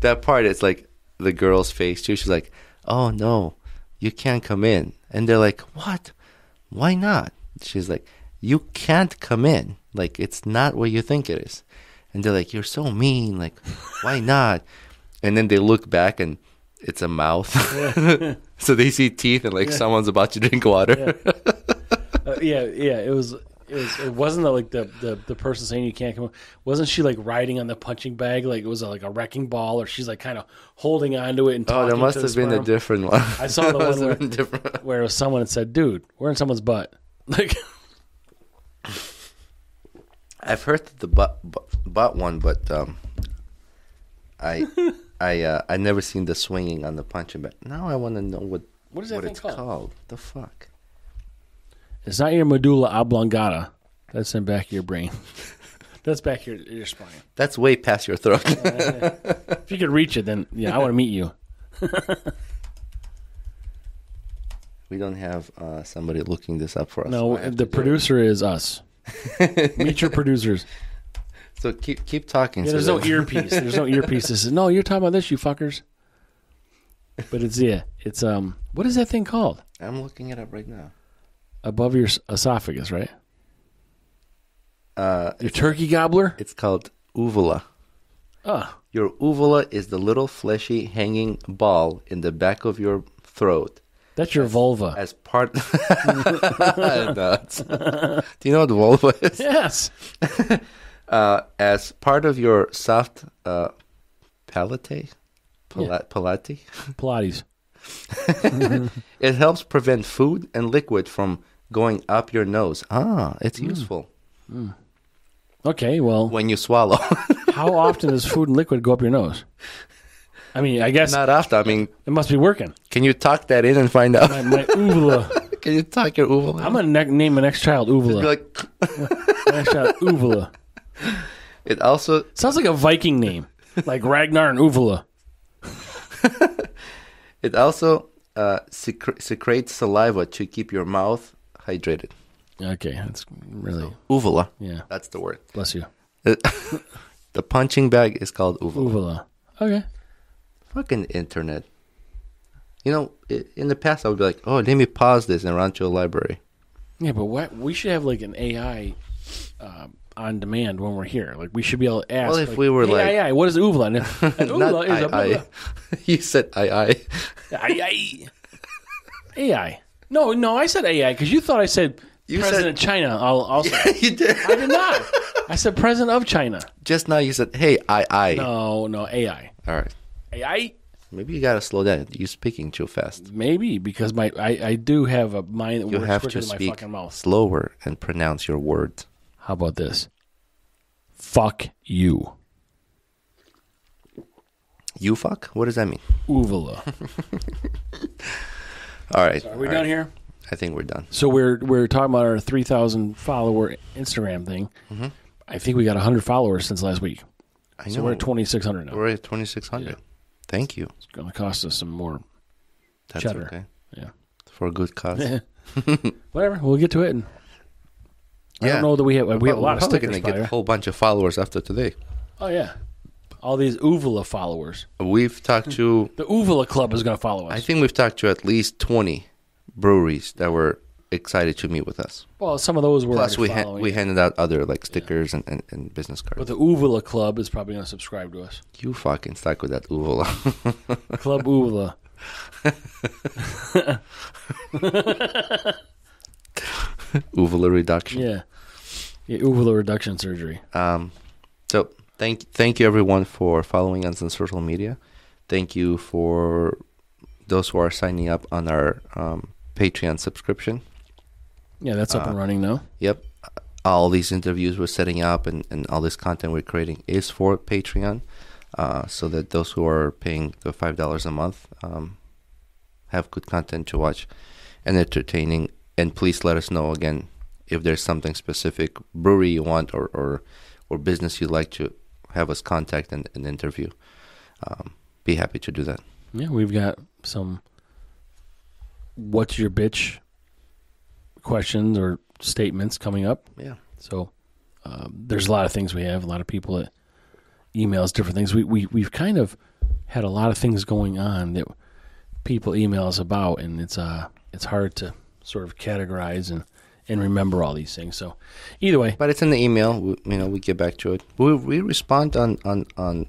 that part, it's like the girl's face too. She's like, oh no, you can't come in. And they're like, what? Why not? She's like, you can't come in. Like, it's not what you think it is. And they're like, you're so mean. Like, why not? And then they look back and it's a mouth. Yeah. So they see teeth and like someone's about to drink water. Yeah. It wasn't like the person saying you can't come. Wasn't she like riding on the punching bag like it was like a wrecking ball, or she's like kind of holding onto it and talking? There must have been a different one. I saw the one where it was someone that said, "Dude, we're in someone's butt." Like, I've heard the butt one, but I never seen the swinging on the punching bag. Now I want to know what is that it's called. The fuck? It's not your medulla oblongata. That's in the back of your brain. That's back your spine. That's way past your throat. If you could reach it, then I want to meet you. We don't have somebody looking this up for us. No, the producer is us. Meet your producers. So keep talking. Yeah, there's no earpiece. There's no earpiece that says, no, you're talking about this, you fuckers. But it's what is that thing called? I'm looking it up right now. Above your esophagus, right? Your turkey gobbler? It's called uvula. Your uvula is the little fleshy hanging ball in the back of your throat. That's your vulva. As part... Do you know what vulva is? Yes. As part of your soft palate? Pilates. It helps prevent food and liquid from going up your nose. It's useful. Okay, well... When you swallow. How often does food and liquid go up your nose? I mean, I guess... Not often. I mean... It must be working. Can you tuck that in and find out? My uvula. Can you tuck your uvula? I'm going to name my next child uvula. Like... Next child uvula. It also... Sounds like a Viking name. Like Ragnar and uvula. It also secretes saliva to keep your mouth hydrated. Okay, that's really... So, uvula. Yeah. That's the word. Bless you. The punching bag is called uvula. Uvula. Okay. Fucking internet. You know, in the past I would be like, oh, let me pause this and run to a library. Yeah, but we should have like an AI on demand when we're here. Like, we should be able to ask. Well, if we were like... AI, what is uvula? And uvula is a blah, blah. You said AI. AI. No, I said AI because you thought I said President of China. Also. Yeah, you did. I did not. I said President of China. Just now you said, hey, I. No, AI. All right. AI? Maybe you got to slow down. You're speaking too fast. Maybe, because I do have a mind that works quicker than my fucking mouth. Slower and pronounce your words. How about this? Fuck you. You fuck? What does that mean? Uvula. All right. So are we done here? I think we're done. So we're talking about our 3,000 follower Instagram thing. Mm-hmm. I think we got 100 followers since last week. I know. So we're at 2,600 now. We're at 2,600. Yeah. Thank you. It's going to cost us some more cheddar. Okay. Yeah. For a good cause. Whatever. We'll get to it. And I don't know that we have a lot of stickers. We're going to get a whole bunch of followers after today. Oh, yeah. All these Uvula followers. We've talked to... The Uvula Club is going to follow us. I think we've talked to at least 20 breweries that were excited to meet with us. Well, some of those were Plus, we handed out other like stickers and business cards. But the Uvula Club is probably going to subscribe to us. You fucking stuck with that Uvula. Club Uvula. Uvula reduction. Yeah, uvula reduction surgery. So thank you everyone for following us on social media. Thank you for those who are signing up on our Patreon subscription. Yeah, that's up and running now. Yep. All these interviews we're setting up and all this content we're creating is for Patreon, so that those who are paying the $5 a month have good content to watch and entertaining. And please let us know again if there's something specific brewery you want or business you'd like to have us contact and interview. Be happy to do that. Yeah, we've got some what's your bitch questions or statements coming up. Yeah. So there's a lot of things we have, a lot of people that email us different things. We've kind of had a lot of things going on that people email us about, and it's hard to sort of categorize and remember all these things. So either way. But it's in the email. We get back to it. We respond on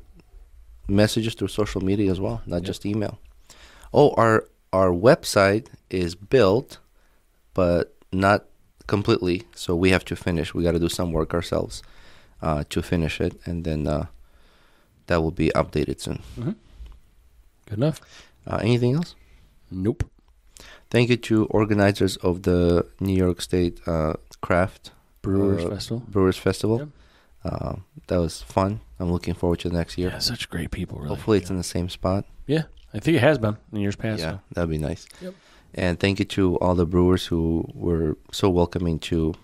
messages through social media as well, not just email. Oh, our website is built, but not completely. So we have to finish. We got to do some work ourselves to finish it, and then that will be updated soon. Mm-hmm. Good enough. Anything else? Nope. Thank you to organizers of the New York State Craft Brewers Festival. Yep. That was fun. I'm looking forward to the next year. Yeah, such great people. Really. Hopefully it's in the same spot. Yeah, I think it has been in years past. Yeah, that'd be nice. Yep. And thank you to all the brewers who were so welcoming to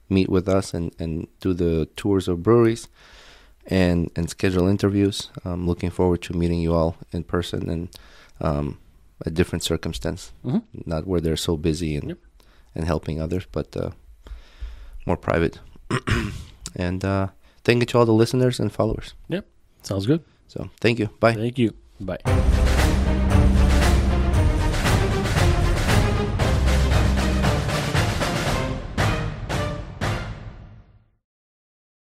meet with us and do the tours of breweries and schedule interviews. I'm looking forward to meeting you all in person and a different circumstance, not where they're so busy and helping others, but more private. And thank you to all the listeners and followers. Yep, sounds good. So thank you. Bye. Thank you. Bye.